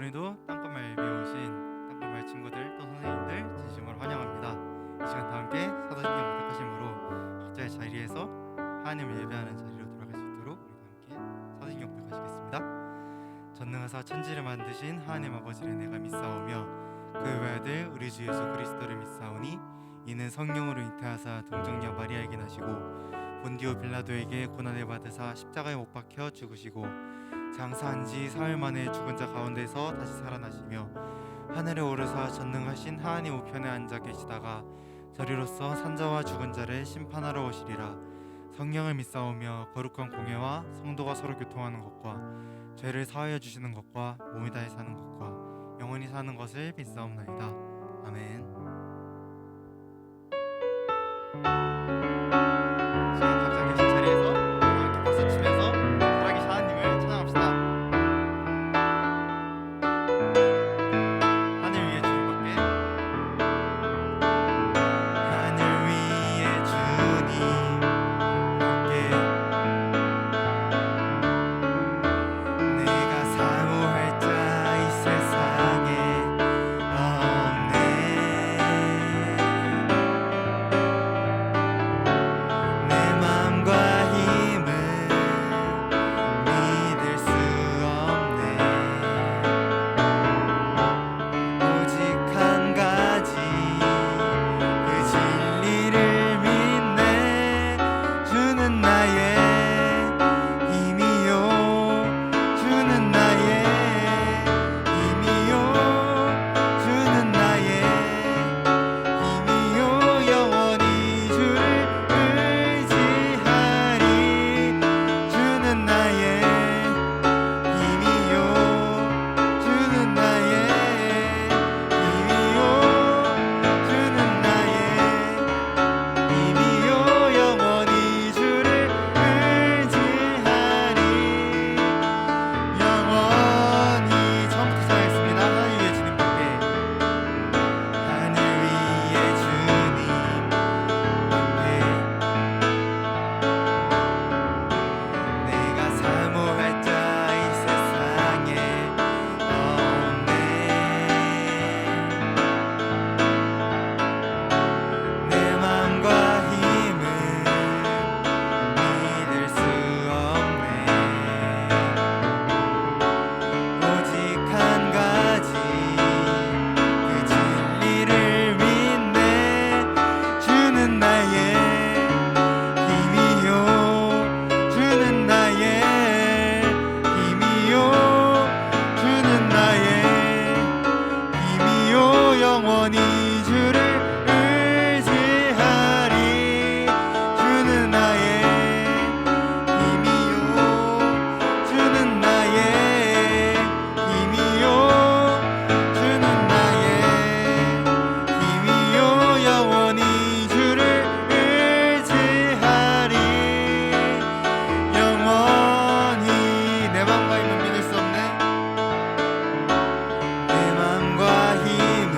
오늘도 땅끝말 예배 오신 땅끝말 친구들 또 선생님들 진심으로 환영합니다. 이 시간 다 함께 사도신경 부탁하심으로 각자의 자리에서 하나님을 예배하는 자리로 돌아갈 수 있도록 우리가 함께 사도신경 부탁하시겠습니다. 전능하사 천지를 만드신 하나님 아버지를 내가 믿사오며 그 외아들 우리 주 예수 그리스도를 믿사오니 이는 성령으로 잉태하사 동정녀 마리아에게 나시고 본디오 빌라도에게 고난을 받으사 십자가에 못 박혀 죽으시고 장사한 지 사흘 만에 죽은 자 가운데서 다시 살아나시며 하늘에 오르사 전능하신 하나님 우편에 앉아 계시다가 저리로서 산자와 죽은 자를 심판하러 오시리라. 성령을 믿사오며 거룩한 공예와 성도가 서로 교통하는 것과 죄를 사하여 주시는 것과 몸이 다해 사는 것과 영원히 사는 것을 믿사옵나이다. 아멘. 자, 각자 계신 자리에서 함께 박수 치면서 살아계신 하나님을 찬양합시다. 하늘 위에 주님밖에. 하늘 위에 주님밖에 내가 사모할 자 이 세상에 없네. 내 맘과 힘은 믿을 수 없네. 오직 한 가지 그 진리를 믿네. 주는 나의 힘이요, 주는 나의 힘이요, 주는 나의 힘이요. 영원히 주를 의지하리. 주는 나의 힘이요, 주는 나의 힘이요, 주는 나의 힘이요. 영원히 주를 의지하리. 영원히. 처음부터 시작하겠습니다. 하늘 위에 주님밖에. 하늘 위에 주님밖에 내가 사모할 자 이 세상에 없네. 내 맘과 힘은 믿을 수 없네. 오직 한 가지 그 진리를 믿네. 주는 나의 힘이요, 주는 나의 힘이요, 주는 나의 힘이요. 영원히 주를 의지하리. 주는 나의 힘이요, 주는 나의 힘이요, 주는 나의 힘이요. 영원히 주를 의지하리. 영원히. 내 맘과 힘은 믿을 수 없네. 내 맘과 힘은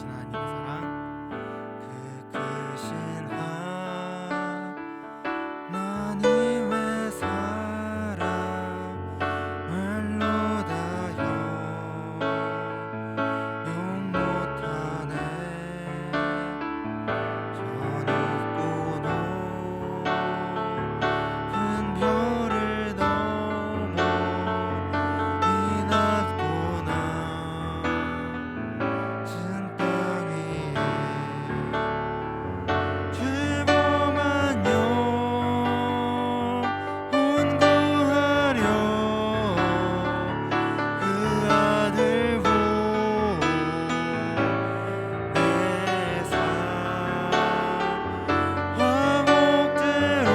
크신 하나님의 사랑, 그 크신 하나님의 사랑 말로 다 용 못하네. 저 높고 높은 별을 넘어 이 낮고 낮은 땅 위에 죄범한 영혼 구하려 그 아들 보내사 화목제로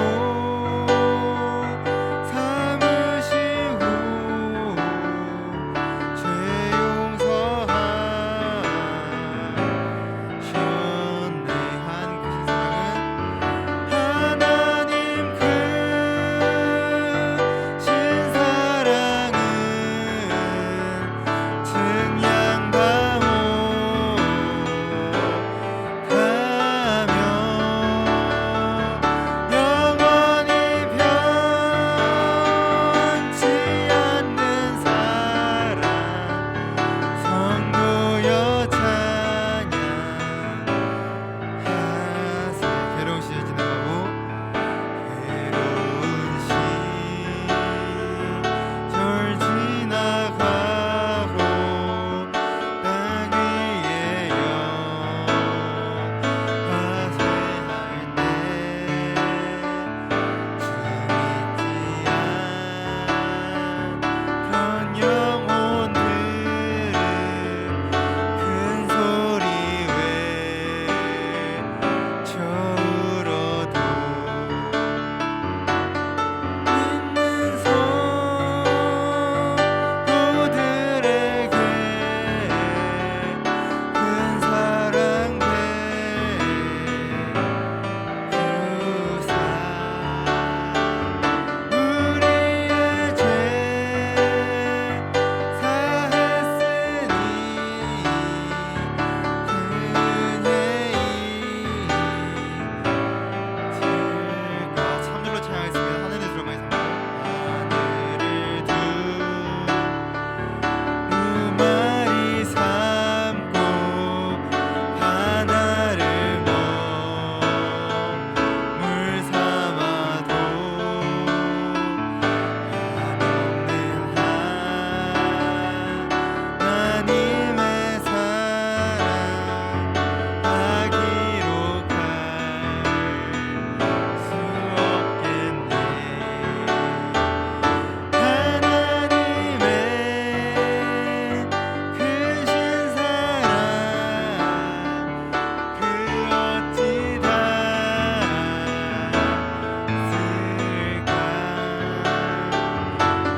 삼으시고 죄 용서하셨네. 하나님 그 신사랑은 증량다오 가며 영원히 변치 않는 사랑 성도여 찬양하세. 괴로운 시절 지나가고 괴로운 시절 지나가고 땅 위에 영화쇠할 때 주 믿지 않던 영혼들은 큰 소리 외쳐울어도 믿는 성도들에게 큰 사랑 베푸사 우리의 죄 사했으니 그의 참들로 찬양하겠습니다. 하늘을 두루 많이 삼고 하늘을 두루 많이 삼고 하나를 머물 삼아도 한없는 하나님의 사랑 아기로 갈 수 없겠네. 하나님의 크신 사랑 그 어찌 닿았을까.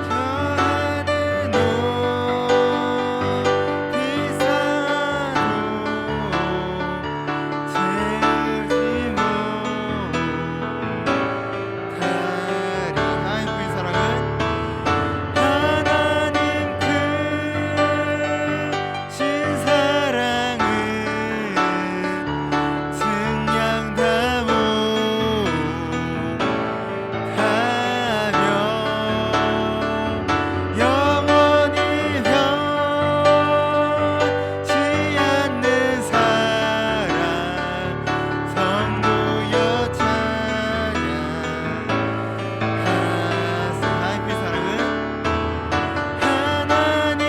저 하늘 높이 쌓아도 채우지 못하리. 하나님 그 사랑은 하나님 크신 사랑은 증량다오 가며 영원히 변치 않는 사랑 성도여 찬양하세. 하나님 그 사랑은 하나님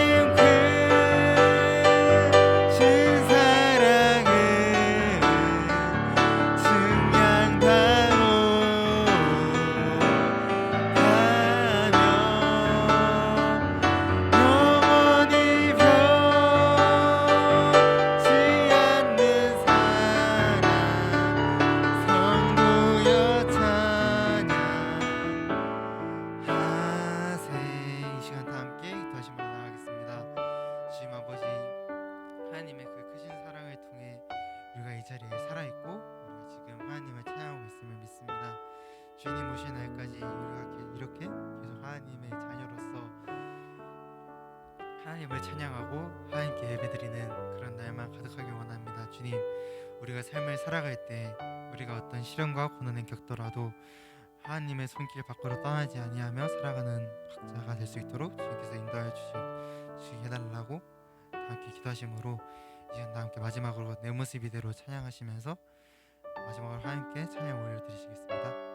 크신 사랑은 증량다오 가며 영원히 변치 않는 사랑 성도여 찬양하세. 이 시간 다 함께 다시 한번 나가겠습니다. 주님 아버지, 하나님의 그 크신 사랑을 통해 우리가 이 자리에 살아있고 우리가 지금 하나님을 찬양하고 있음을 믿습니다. 주님 오신 날까지 우리가 이렇게 계속 하나님의 자녀로서 하나님을 찬양하고 하나님께 예배드리는 그런 날만 가득하길 원합니다. 주님, 우리가 삶을 살아갈 때 우리가 어떤 시련과 고난을 겪더라도 하나님의 손길 밖으로 떠나지 아니하며 살아가는 각자가 될 수 있도록 주님께서 인도하여 주시게 해달라고 다 함께 기도하심으로 이 시간 다 함께 마지막으로 내 모습 이대로 찬양하시면서 마지막으로 하나님께 찬양 올려드리시겠습니다.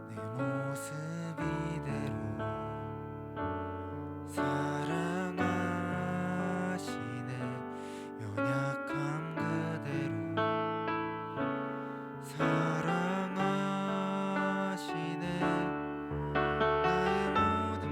내 모습 이대로 사랑하시네. 연약함 그대로 사랑하시네. 나의 모든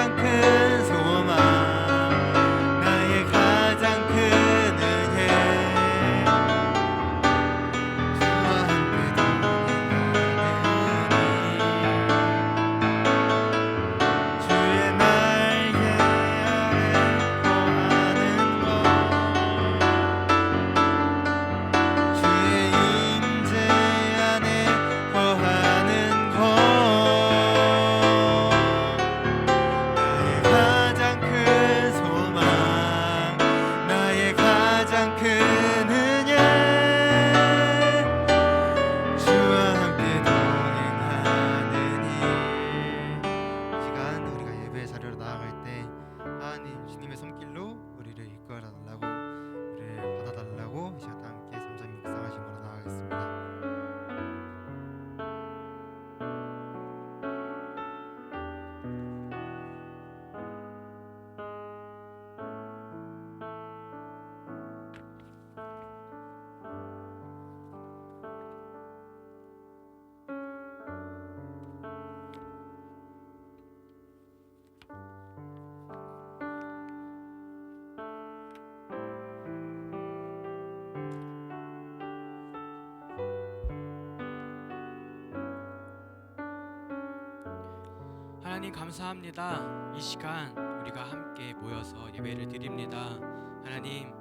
가장 큰 소망 나의 가장 큰 은혜 주와 함께 동행하느니 주의 날개 아래 거하는 것 주의 임재 안에 거하는 것 나의 가장 큰 소망 나의 가장 큰 은혜 주와 함께 동행하느니 이 시간 우리가 예배 자리로 나아갈 때 하나님 주님의 손길로 우리를 이끌어 달라고 우리를 받아달라고 이 시간 다 함께 삼자민 묵상하심으로 나아가겠습니다. 하나님 감사합니다. 이 시간 우리가 함께 모여서 예배를 드립니다. 하나님,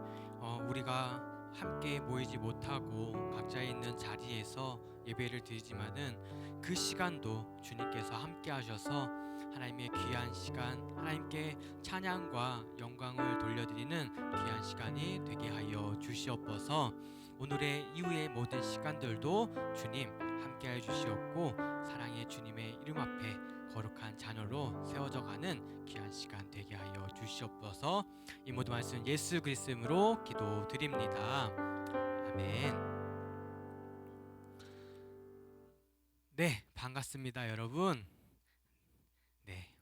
우리가 함께 모이지 못하고 각자 있는 자리에서 예배를 드리지만은 그 시간도 주님께서 함께 하셔서 하나님의 귀한 시간, 하나님께 찬양과 영광을 돌려드리는 귀한 시간이 되게 하여 주시옵소서. 오늘의 이후의 모든 시간들도 주님 함께하여 주시옵고 사랑의 주님의 이름 앞에 거룩한 자녀로 세워져가는 귀한 시간 되게 하여 주시옵소서. 이 모든 말씀 예수 그리스도 이름으로 기도드립니다. 아멘. 네, 반갑습니다 여러분. 네,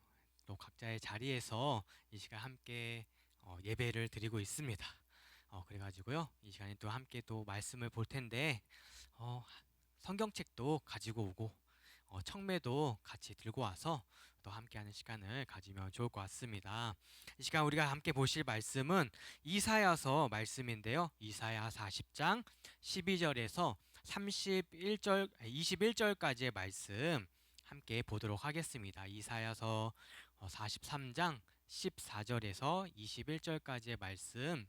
또 각자의 자리에서 이 시간 함께 예배를 드리고 있습니다. 그래가지고요 이 시간에 또 함께 또 말씀을 볼 텐데 성경책도 가지고 오고 청매도 같이 들고 와서 또 함께하는 시간을 가지면 좋을 것 같습니다. 이 시간 우리가 함께 보실 말씀은 이사야서 말씀인데요. 이사야 40장 12절에서 21절까지의 말씀 함께 보도록 하겠습니다. 이사야서 43장 14절에서 21절까지의 말씀,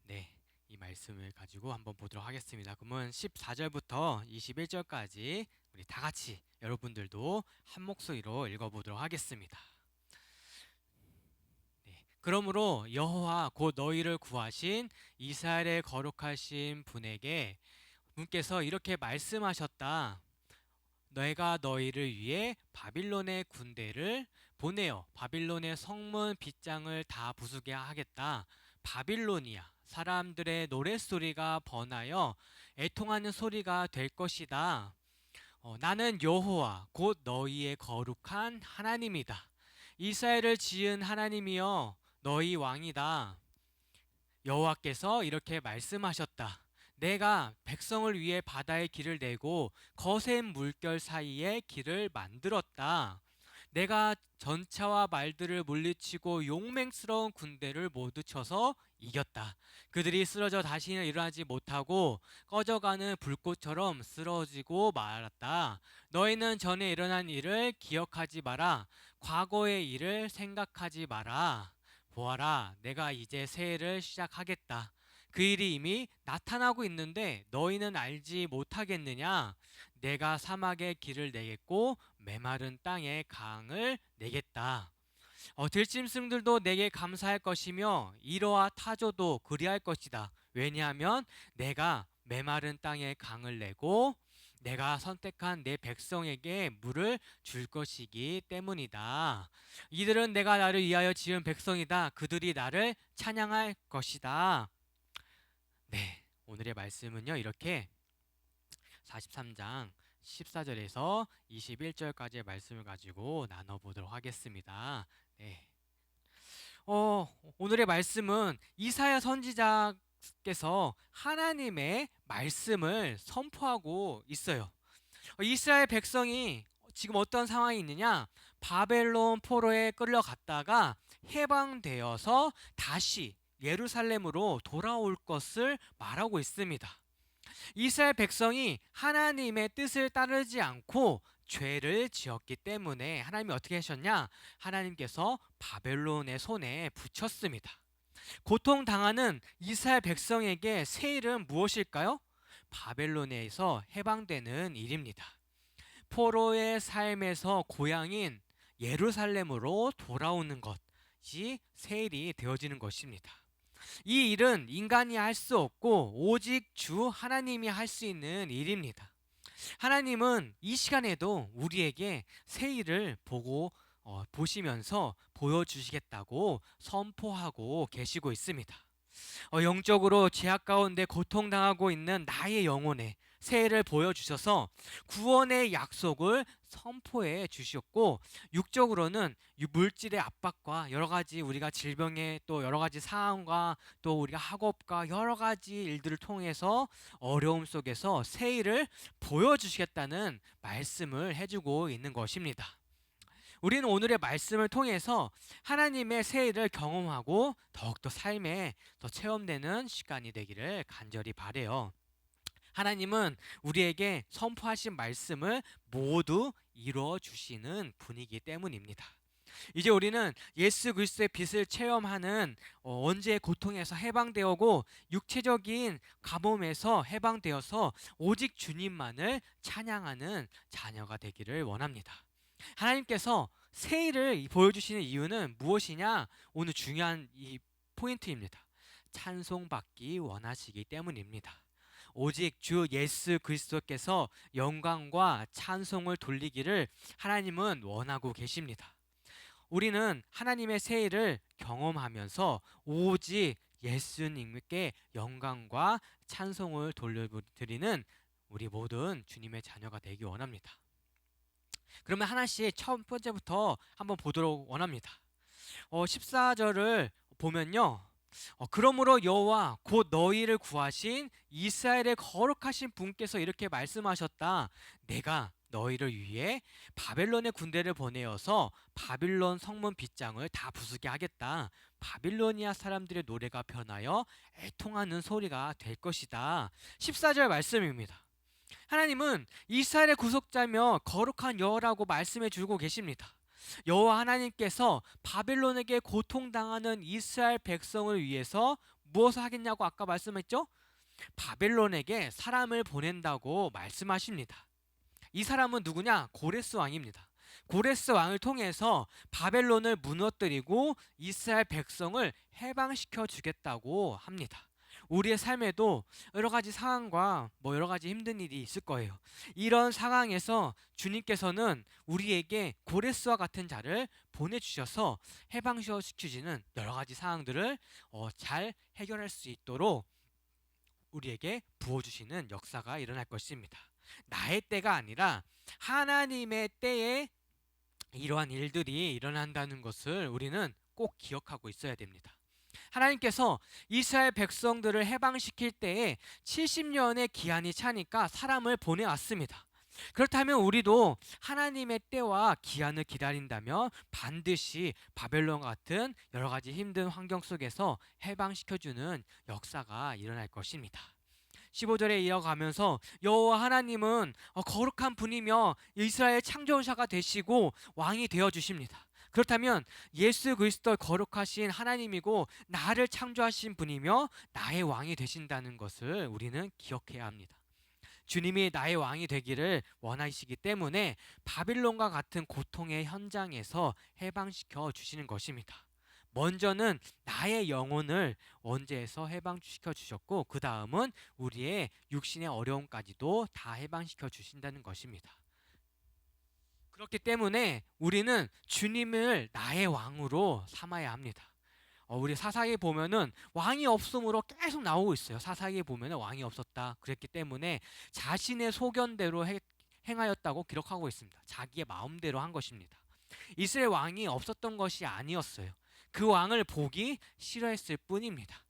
네, 이 말씀을 가지고 한번 보도록 하겠습니다. 그러면 14절부터 21절까지 우리 다 같이 여러분들도 한 목소리로 읽어보도록 하겠습니다. 네, 그러므로 여호와 곧 너희를 구하신 이스라엘의 거룩하신 분께서 이렇게 말씀하셨다. 내가 너희를 위해 바빌론의 군대를 보내어 바빌론의 성문 빗장을 다 부수게 하겠다. 바빌론이야, 사람들의 노랫소리가 번하여 애통하는 소리가 될 것이다. 나는 여호와 곧 너희의 거룩한 하나님이다. 이스라엘을 지은 하나님이여 너희 왕이다. 여호와께서 이렇게 말씀하셨다. 내가 백성을 위해 바다의 길을 내고 거센 물결 사이에 길을 만들었다. 내가 전차와 말들을 물리치고 용맹스러운 군대를 모두 쳐서 이겼다. 그들이 쓰러져 다시는 일어나지 못하고 꺼져가는 불꽃처럼 쓰러지고 말았다. 너희는 전에 일어난 일을 기억하지 마라. 과거의 일을 생각하지 마라. 보아라, 내가 이제 새해를 시작하겠다. 그 일이 이미 나타나고 있는데 너희는 알지 못하겠느냐? 내가 사막에 길을 내겠고 메마른 땅에 강을 내겠다. 들짐승들도 내게 감사할 것이며 이러와 타조도 그리할 것이다. 왜냐하면 내가 메마른 땅에 강을 내고 내가 선택한 내 백성에게 물을 줄 것이기 때문이다. 이들은 내가 나를 위하여 지은 백성이다. 그들이 나를 찬양할 것이다. 네, 오늘의 말씀은요 이렇게 43장 14절에서 21절까지의 말씀을 가지고 나눠보도록 하겠습니다. 네. 오늘의 말씀은 이사야 선지자께서 하나님의 말씀을 선포하고 있어요. 이스라엘 백성이 지금 어떤 상황이 있느냐? 바벨론 포로에 끌려갔다가 해방되어서 다시 예루살렘으로 돌아올 것을 말하고 있습니다. 이스라엘 백성이 하나님의 뜻을 따르지 않고 죄를 지었기 때문에 하나님이 어떻게 하셨냐? 하나님께서 바벨론의 손에 붙였습니다. 고통당하는 이스라엘 백성에게 새 일은 무엇일까요? 바벨론에서 해방되는 일입니다. 포로의 삶에서 고향인 예루살렘으로 돌아오는 것이 새 일이 되어지는 것입니다. 이 일은 인간이 할 수 없고 오직 주 하나님이 할 수 있는 일입니다. 하나님은 이 시간에도 우리에게 새 일을 보시면서 보여주시겠다고 선포하고 계시고 있습니다. 영적으로 죄악 가운데 고통당하고 있는 나의 영혼에 새해를 보여주셔서 구원의 약속을 선포해 주셨고, 육적으로는 물질의 압박과 여러 가지 우리가 질병의 또 여러 가지 상황과 또 우리가 학업과 여러 가지 일들을 통해서 어려움 속에서 새해를 보여주시겠다는 말씀을 해주고 있는 것입니다. 우리는 오늘의 말씀을 통해서 하나님의 새 일을 경험하고 더욱더 삶에 더 체험되는 시간이 되기를 간절히 바라요. 하나님은 우리에게 선포하신 말씀을 모두 이루어 주시는 분이기 때문입니다. 이제 우리는 예수 그리스도의 빛을 체험하는 언제의 고통에서 해방되었고 육체적인 가뭄에서 해방되어서 오직 주님만을 찬양하는 자녀가 되기를 원합니다. 하나님께서 새 일을 보여주시는 이유는 무엇이냐? 오늘 중요한 이 포인트입니다. 찬송받기 원하시기 때문입니다. 오직 주 예수 그리스도께서 영광과 찬송을 돌리기를 하나님은 원하고 계십니다. 우리는 하나님의 새 일을 경험하면서 오직 예수님께 영광과 찬송을 돌려드리는 우리 모든 주님의 자녀가 되기 원합니다. 그러면 하나씩 첫 번째부터 한번 보도록 원합니다. 14절을 보면요. 그러므로 여호와 곧 너희를 구하신 이스라엘의 거룩하신 분께서 이렇게 말씀하셨다. 내가 너희를 위해 바벨론의 군대를 보내어서 바빌론 성문 빗장을 다 부수게 하겠다. 바빌로니아 사람들의 노래가 변하여 애통하는 소리가 될 것이다. 14절 말씀입니다. 하나님은 이스라엘의 구속자며 거룩한 여호라고 말씀해 주고 계십니다. 여호와 하나님께서 바벨론에게 고통당하는 이스라엘 백성을 위해서 무엇을 하겠냐고 아까 말씀했죠? 바벨론에게 사람을 보낸다고 말씀하십니다. 이 사람은 누구냐? 고레스 왕입니다. 고레스 왕을 통해서 바벨론을 무너뜨리고 이스라엘 백성을 해방시켜 주겠다고 합니다. 우리의 삶에도 여러 가지 상황과 여러 가지 힘든 일이 있을 거예요. 이런 상황에서 주님께서는 우리에게 고레스와 같은 자를 보내주셔서 해방시키시는 여러 가지 상황들을 잘 해결할 수 있도록 우리에게 부어주시는 역사가 일어날 것입니다. 나의 때가 아니라 하나님의 때에 이러한 일들이 일어난다는 것을 우리는 꼭 기억하고 있어야 됩니다. 하나님께서 이스라엘 백성들을 해방시킬 때에 70년의 기한이 차니까 사람을 보내왔습니다. 그렇다면 우리도 하나님의 때와 기한을 기다린다면 반드시 바벨론과 같은 여러 가지 힘든 환경 속에서 해방시켜주는 역사가 일어날 것입니다. 15절에 이어가면서 여호와 하나님은 거룩한 분이며 이스라엘 창조자가 되시고 왕이 되어 주십니다. 그렇다면 예수 그리스도 거룩하신 하나님이고 나를 창조하신 분이며 나의 왕이 되신다는 것을 우리는 기억해야 합니다. 주님이 나의 왕이 되기를 원하시기 때문에 바빌론과 같은 고통의 현장에서 해방시켜 주시는 것입니다. 먼저는 나의 영혼을 원죄에서 해방시켜 주셨고 그 다음은 우리의 육신의 어려움까지도 다 해방시켜 주신다는 것입니다. 그렇기 때문에 우리는 주님을 나의 왕으로 삼아야 합니다. 우리 사사기에 보면은 왕이 없음으로 계속 나오고 있어요. 사사기에 보면은 왕이 없었다. 그랬기 때문에 자신의 소견대로 행하였다고 기록하고 있습니다. 자기의 마음대로 한 것입니다. 이스라엘 왕이 없었던 것이 아니었어요. 그 왕을 보기 싫어했을 뿐입니다.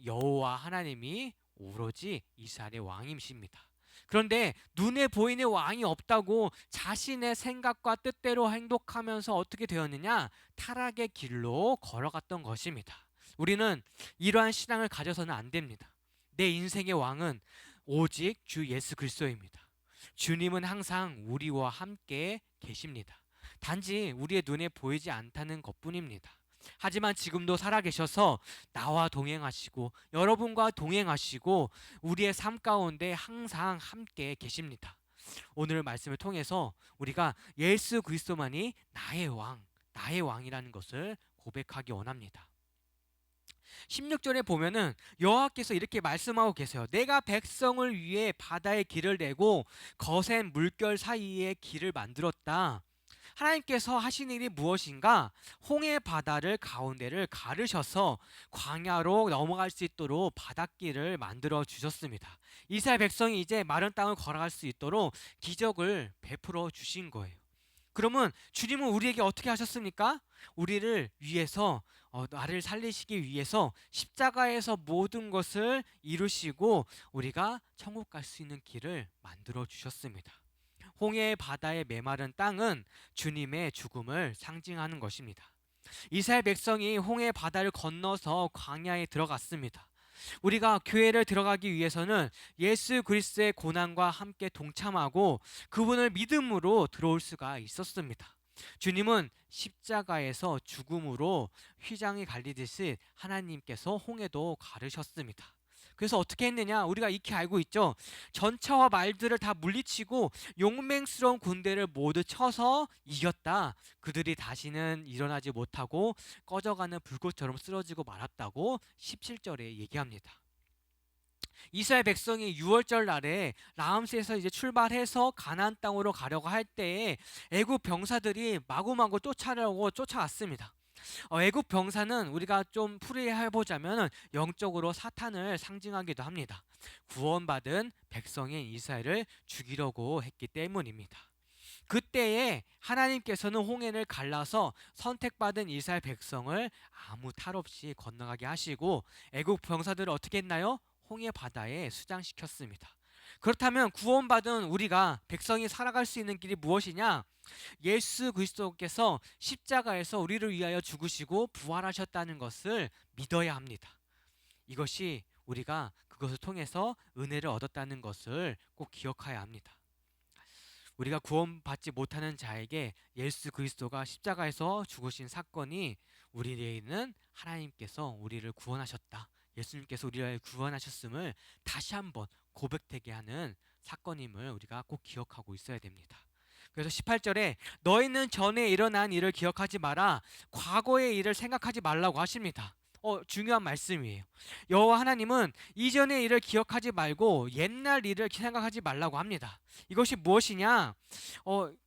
여호와 하나님이 오로지 이스라엘의 왕이십니다. 그런데 눈에 보이는 왕이 없다고 자신의 생각과 뜻대로 행동하면서 어떻게 되었느냐? 타락의 길로 걸어갔던 것입니다. 우리는 이러한 신앙을 가져서는 안 됩니다. 내 인생의 왕은 오직 주 예수 그리스도입니다. 주님은 항상 우리와 함께 계십니다. 단지 우리의 눈에 보이지 않다는 것뿐입니다. 하지만 지금도 살아계셔서 나와 동행하시고 여러분과 동행하시고 우리의 삶 가운데 항상 함께 계십니다. 오늘 말씀을 통해서 우리가 예수 그리스도만이 나의 왕, 나의 왕이라는 것을 고백하기 원합니다. 16절에 보면은 여호와께서 이렇게 말씀하고 계세요. 내가 백성을 위해 바다의 길을 내고 거센 물결 사이에 길을 만들었다. 하나님께서 하신 일이 무엇인가? 홍해 바다를 가운데를 가르셔서 광야로 넘어갈 수 있도록 바닷길을 만들어 주셨습니다. 이스라엘 백성이 이제 마른 땅을 걸어갈 수 있도록 기적을 베풀어 주신 거예요. 그러면 주님은 우리에게 어떻게 하셨습니까? 우리를 위해서 나를 살리시기 위해서 십자가에서 모든 것을 이루시고 우리가 천국 갈 수 있는 길을 만들어 주셨습니다. 홍해 바다의 메마른 땅은 주님의 죽음을 상징하는 것입니다. 이스라엘 백성이 홍해 바다를 건너서 광야에 들어갔습니다. 우리가 교회를 들어가기 위해서는 예수 그리스도의 고난과 함께 동참하고 그분을 믿음으로 들어올 수가 있었습니다. 주님은 십자가에서 죽음으로 휘장이 갈리듯이 하나님께서 홍해도 가르셨습니다. 그래서 어떻게 했느냐? 우리가 익히 알고 있죠. 전차와 말들을 다 물리치고 용맹스러운 군대를 모두 쳐서 이겼다. 그들이 다시는 일어나지 못하고 꺼져가는 불꽃처럼 쓰러지고 말았다고 17절에 얘기합니다. 이스라엘 백성이 6월절 날에 라암스에서 이제 출발해서 가나안 땅으로 가려고 할 때에 애굽 병사들이 마구마구 쫓아왔습니다. 애굽 병사는 우리가 좀 풀이해 보자면 영적으로 사탄을 상징하기도 합니다. 구원받은 백성인 이스라엘을 죽이려고 했기 때문입니다. 그때에 하나님께서는 홍해를 갈라서 선택받은 이스라엘 백성을 아무 탈 없이 건너가게 하시고 애굽 병사들을 어떻게 했나요? 홍해 바다에 수장시켰습니다. 그렇다면 구원받은 우리가 백성이 살아갈 수 있는 길이 무엇이냐? 예수 그리스도께서 십자가에서 우리를 위하여 죽으시고 부활하셨다는 것을 믿어야 합니다. 이것이 우리가 그것을 통해서 은혜를 얻었다는 것을 꼭 기억해야 합니다. 우리가 구원받지 못하는 자에게 예수 그리스도가 십자가에서 죽으신 사건이 우리에게는 하나님께서 우리를 구원하셨다. 예수님께서 우리를 구원하셨음을 다시 한번 고백되게 하는 사건임을 우리가 꼭 기억하고 있어야 됩니다. 그래서 18절에 너희는 전에 일어난 일을 기억하지 마라. 과거의 일을 생각하지 말라고 하십니다. 중요한 말씀이에요. 여호와 하나님은 이전의 일을 기억하지 말고 옛날 일을 생각하지 말라고 합니다. 이것이 무엇이냐?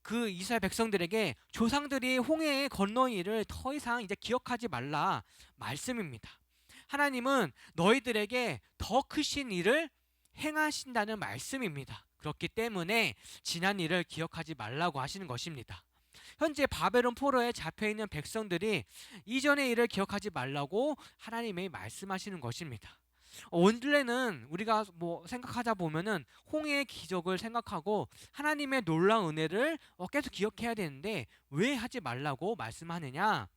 그 이스라엘 백성들에게 조상들이 홍해에 건너온 일을 더 이상 이제 기억하지 말라 말씀입니다. 하나님은 너희들에게 더 크신 일을 행하신다는 말씀입니다. 그렇기 때문에 지난 일을 기억하지 말라고 하시는 것입니다. 현재 바벨론 포로에 잡혀있는 백성들이 이전의 일을 기억하지 말라고 하나님이 말씀하시는 것입니다. 원래는 우리가 생각하다 보면은 홍해의 기적을 생각하고 하나님의 놀라운 은혜를 계속 기억해야 되는데 왜 하지 말라고 말씀하느냐?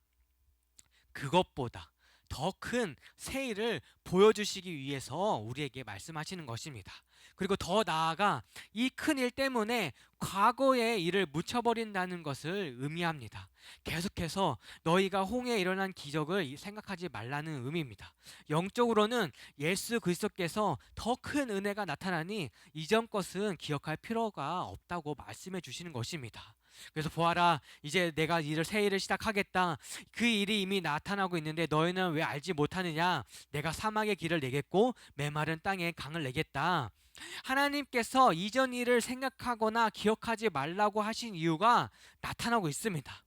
그것보다 더 큰 새 일을 보여주시기 위해서 우리에게 말씀하시는 것입니다. 그리고 더 나아가 이 큰 일 때문에 과거의 일을 묻혀버린다는 것을 의미합니다. 계속해서 너희가 홍해에 일어난 기적을 생각하지 말라는 의미입니다. 영적으로는 예수 그리스도께서 더 큰 은혜가 나타나니 이전 것은 기억할 필요가 없다고 말씀해 주시는 것입니다. 그래서 보아라, 이제 내가 새 일을 시작하겠다. 그 일이 이미 나타나고 있는데 너희는 왜 알지 못하느냐? 내가 사막의 길을 내겠고 메마른 땅에 강을 내겠다. 하나님께서 이전 일을 생각하거나 기억하지 말라고 하신 이유가 나타나고 있습니다.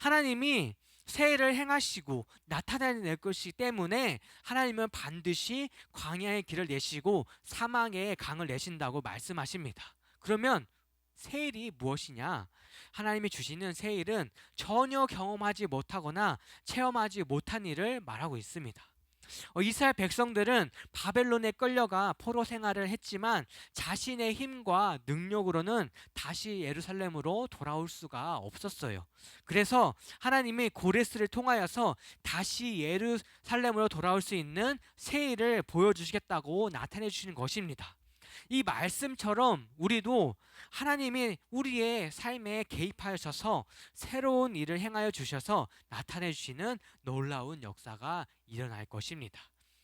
하나님이 새 일을 행하시고 나타내낼 것이기 때문에 하나님은 반드시 광야의 길을 내시고 사막의 강을 내신다고 말씀하십니다. 그러면 새 일이 무엇이냐? 하나님이 주시는 새 일은 전혀 경험하지 못하거나 체험하지 못한 일을 말하고 있습니다. 이스라엘 백성들은 바벨론에 끌려가 포로 생활을 했지만 자신의 힘과 능력으로는 다시 예루살렘으로 돌아올 수가 없었어요. 그래서 하나님이 고레스를 통하여서 다시 예루살렘으로 돌아올 수 있는 새 일을 보여주시겠다고 나타내 주시는 것입니다. 이 말씀처럼 우리도 하나님이 우리의 삶에 개입하셔서 새로운 일을 행하여 주셔서 나타내 주시는 놀라운 역사가 일어날 것입니다.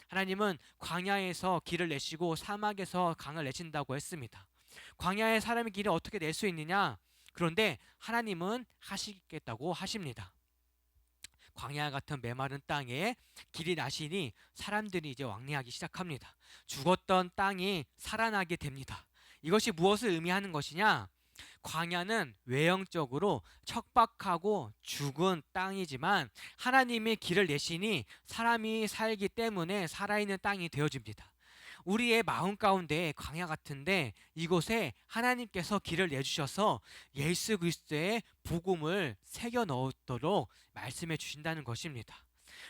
하나님은 광야에서 길을 내시고 사막에서 강을 내신다고 했습니다. 광야에 사람의 길을 어떻게 낼 수 있느냐? 그런데 하나님은 하시겠다고 하십니다. 광야 같은 메마른 땅에 길이 나시니 사람들이 이제 왕래하기 시작합니다. 죽었던 땅이 살아나게 됩니다. 이것이 무엇을 의미하는 것이냐? 광야는 외형적으로 척박하고 죽은 땅이지만 하나님이 길을 내시니 사람이 살기 때문에 살아있는 땅이 되어집니다. 우리의 마음 가운데 광야 같은데 이곳에 하나님께서 길을 내주셔서 예수 그리스도의 복음을 새겨 넣도록 말씀해 주신다는 것입니다.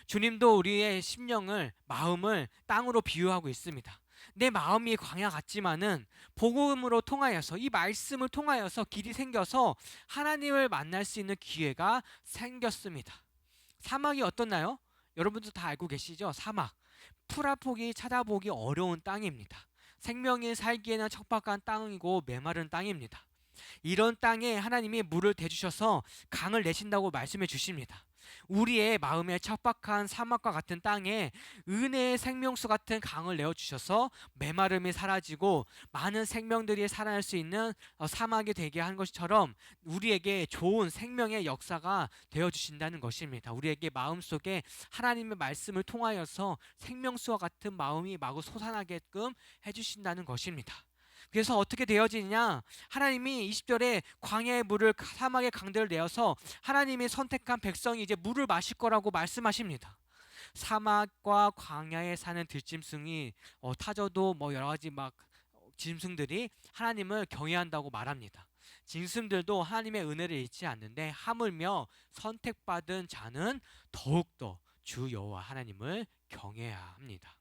주님도 우리의 심령을, 마음을 땅으로 비유하고 있습니다. 내 마음이 광야 같지만은 복음으로 통하여서, 이 말씀을 통하여서 길이 생겨서 하나님을 만날 수 있는 기회가 생겼습니다. 사막이 어떻나요? 여러분도 다 알고 계시죠? 사막. 풀ափ보기 찾아보기 어려운 땅입니다. 생명이 살기에는 척박한 땅이고 메마른 땅입니다. 이런 땅에 하나님이 물을 대주셔서 강을 내신다고 말씀해 주십니다. 우리의 마음의 척박한 사막과 같은 땅에 은혜의 생명수 같은 강을 내어주셔서 메마름이 사라지고 많은 생명들이 살아날 수 있는 사막이 되게 한 것처럼 우리에게 좋은 생명의 역사가 되어주신다는 것입니다. 우리에게 마음속에 하나님의 말씀을 통하여서 생명수와 같은 마음이 마구 솟아나게끔 해주신다는 것입니다. 그래서 어떻게 되어지느냐? 하나님이 20절에 광야의 물을 사막의 강들을 내어서 하나님이 선택한 백성이 이제 물을 마실 거라고 말씀하십니다. 사막과 광야에 사는 들짐승이 타져도 여러 가지 짐승들이 하나님을 경외한다고 말합니다. 짐승들도 하나님의 은혜를 잊지 않는데 하물며 선택받은 자는 더욱더 주 여호와 하나님을 경외해야 합니다.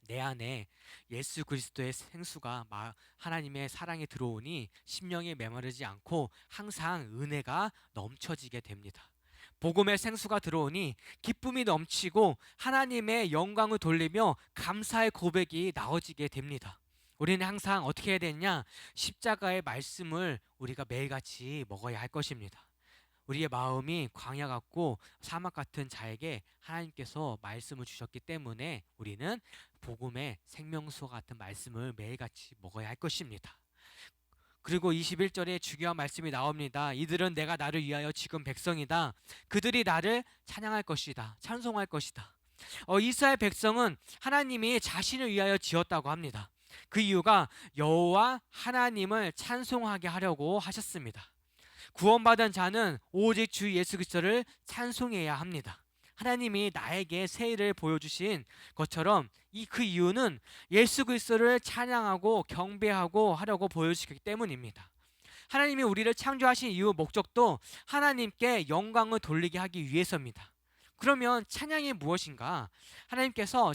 내 안에 예수 그리스도의 생수가 하나님의 사랑에 들어오니 심령이 메마르지 않고 항상 은혜가 넘쳐지게 됩니다. 복음의 생수가 들어오니 기쁨이 넘치고 하나님의 영광을 돌리며 감사의 고백이 나눠지게 됩니다. 우리는 항상 어떻게 해야 되느냐? 십자가의 말씀을 우리가 매일같이 먹어야 할 것입니다. 우리의 마음이 광야 같고 사막 같은 자에게 하나님께서 말씀을 주셨기 때문에 우리는 복음의 생명수 같은 말씀을 매일같이 먹어야 할 것입니다. 그리고 21절에 중요한 말씀이 나옵니다. 이들은 내가 나를 위하여 지금 백성이다. 그들이 나를 찬양할 것이다. 찬송할 것이다. 이스라엘 백성은 하나님이 자신을 위하여 지었다고 합니다. 그 이유가 여호와 하나님을 찬송하게 하려고 하셨습니다. 구원받은 자는 오직 주 예수 그리스도를 찬송해야 합니다. 하나님이 나에게 새 일을 보여주신 것처럼 그 이유는 예수 그리스도를 찬양하고 경배하고 하려고 보여주시기 때문입니다. 하나님이 우리를 창조하신 이유 목적도 하나님께 영광을 돌리게 하기 위해서입니다. 그러면 찬양이 무엇인가? 하나님께서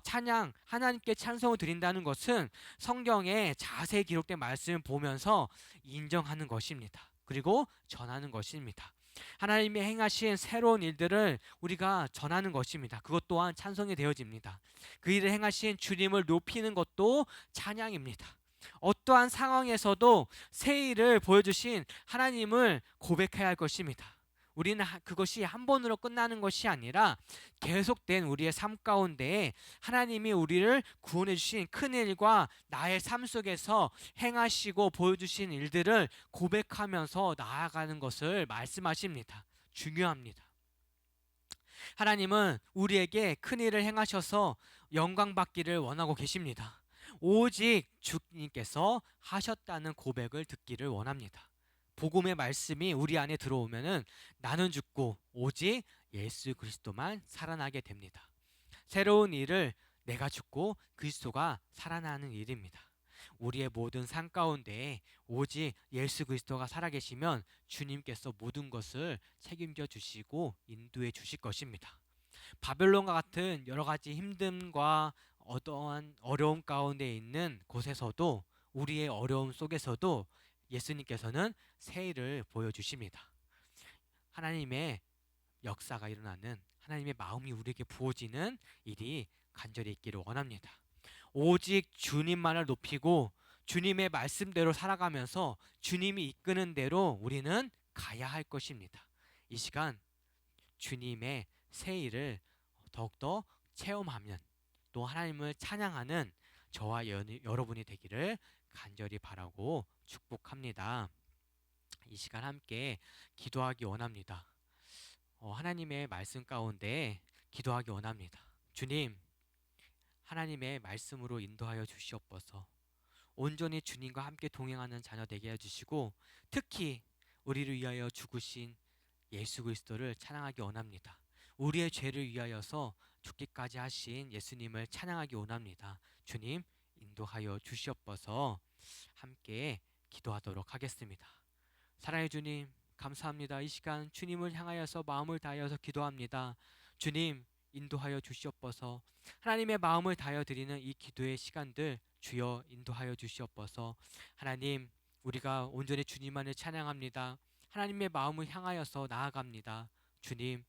하나님께 찬송을 드린다는 것은 성경에 자세히 기록된 말씀을 보면서 인정하는 것입니다. 그리고 전하는 것입니다. 하나님이 행하신 새로운 일들을 우리가 전하는 것입니다. 그것 또한 찬송이 되어집니다. 그 일을 행하신 주님을 높이는 것도 찬양입니다. 어떠한 상황에서도 새 일을 보여주신 하나님을 고백해야 할 것입니다. 우리는 그것이 한 번으로 끝나는 것이 아니라 계속된 우리의 삶 가운데에 하나님이 우리를 구원해 주신 큰 일과 나의 삶 속에서 행하시고 보여주신 일들을 고백하면서 나아가는 것을 말씀하십니다. 중요합니다. 하나님은 우리에게 큰 일을 행하셔서 영광 받기를 원하고 계십니다. 오직 주님께서 하셨다는 고백을 듣기를 원합니다. 복음의 말씀이 우리 안에 들어오면은 나는 죽고 오직 예수 그리스도만 살아나게 됩니다. 새로운 일을 내가 죽고 그리스도가 살아나는 일입니다. 우리의 모든 삶 가운데에 오직 예수 그리스도가 살아계시면 주님께서 모든 것을 책임져 주시고 인도해 주실 것입니다. 바벨론과 같은 여러 가지 힘듦과 어떠한 어려움 가운데 있는 곳에서도 우리의 어려움 속에서도 예수님께서는 새 일을 보여주십니다. 하나님의 역사가 일어나는 하나님의 마음이 우리에게 부어지는 일이 간절히 있기를 원합니다. 오직 주님만을 높이고 주님의 말씀대로 살아가면서 주님이 이끄는 대로 우리는 가야 할 것입니다. 이 시간 주님의 새 일을 더욱더 체험하면 또 하나님을 찬양하는 저와 여러분이 되기를 간절히 바라고 축복합니다. 이 시간 함께 기도하기 원합니다. 하나님의 말씀 가운데 기도하기 원합니다. 주님, 하나님의 말씀으로 인도하여 주시옵소서. 온전히 주님과 함께 동행하는 자녀 되게 해주시고 특히 우리를 위하여 죽으신 예수 그리스도를 찬양하기 원합니다. 우리의 죄를 위하여서 죽기까지 하신 예수님을 찬양하기 원합니다. 주님 인도하여 주시옵소서. 함께 기도하도록 하겠습니다. 사랑의 주님 감사합니다. 이 시간 주님을 향하여서 마음을 다하여서 기도합니다. 주님 인도하여 주시옵소서. 하나님의 마음을 다하여 드리는 이 기도의 시간들 주여 인도하여 주시옵소서. 하나님 우리가 온전히 주님만을 찬양합니다. 하나님의 마음을 향하여서 나아갑니다. 주님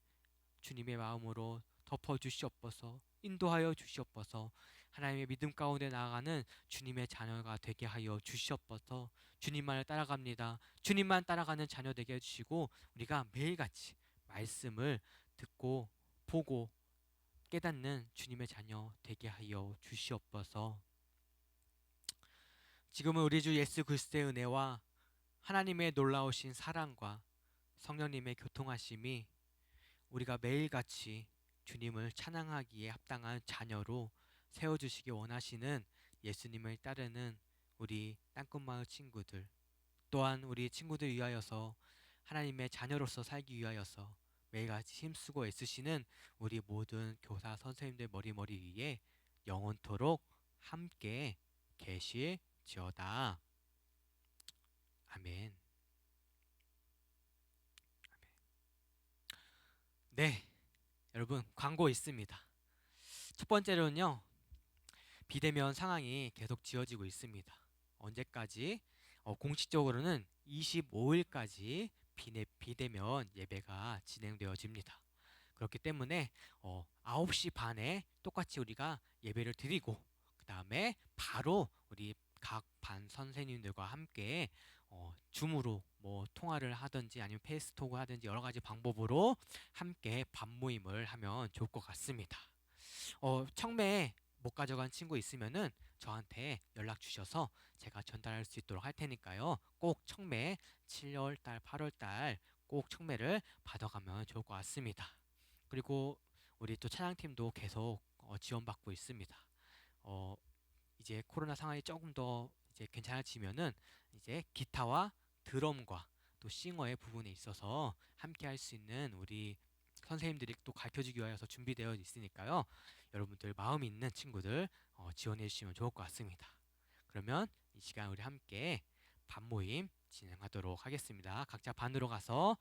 주님의 마음으로 덮어 주시옵소서. 인도하여 주시옵소서. 하나님의 믿음 가운데 나아가는 주님의 자녀가 되게 하여 주시옵소서. 주님만을 따라갑니다. 주님만 따라가는 자녀 되게 해주시고 우리가 매일같이 말씀을 듣고 보고 깨닫는 주님의 자녀 되게 하여 주시옵소서. 지금은 우리 주 예수 그리스도의 은혜와 하나님의 놀라우신 사랑과 성령님의 교통하심이 우리가 매일같이 주님을 찬양하기에 합당한 자녀로 세워주시기 원하시는 예수님을 따르는 우리 땅끝마을 친구들 또한 우리 친구들 위하여서 하나님의 자녀로서 살기 위하여서 매일같이 힘쓰고 애쓰시는 우리 모든 교사 선생님들 머리 위에 영원토록 함께 계실지어다. 아멘. 네, 여러분 광고 있습니다. 첫 번째로는요, 비대면 상황이 계속 지어지고 있습니다. 언제까지? 공식적으로는 25일까지 비대면 예배가 진행되어집니다. 그렇기 때문에 9시 반에 똑같이 우리가 예배를 드리고 그 다음에 바로 우리 각 반 선생님들과 함께 줌으로 뭐 통화를 하든지 아니면 페이스톡을 하든지 여러 가지 방법으로 함께 밥 모임을 하면 좋을 것 같습니다. 청매 못 가져간 친구 있으면은 저한테 연락 주셔서 제가 전달할 수 있도록 할 테니까요. 꼭 청매 7월 달, 8월 달 꼭 청매를 받아가면 좋을 것 같습니다. 그리고 우리 또 찬양팀도 계속 지원받고 있습니다. 이제 코로나 상황이 조금 더 이제 괜찮아지면은 이제 기타와 드럼과 또 싱어의 부분에 있어서 함께 할 수 있는 우리 선생님들이 또 가르쳐주기 위해서 준비되어 있으니까요. 여러분들 마음 있는 친구들 지원해 주시면 좋을 것 같습니다. 그러면 이 시간 우리 함께 반 모임 진행하도록 하겠습니다. 각자 반으로 가서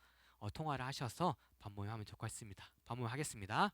통화를 하셔서 반 모임 하면 좋을 것 같습니다. 반 모임 하겠습니다.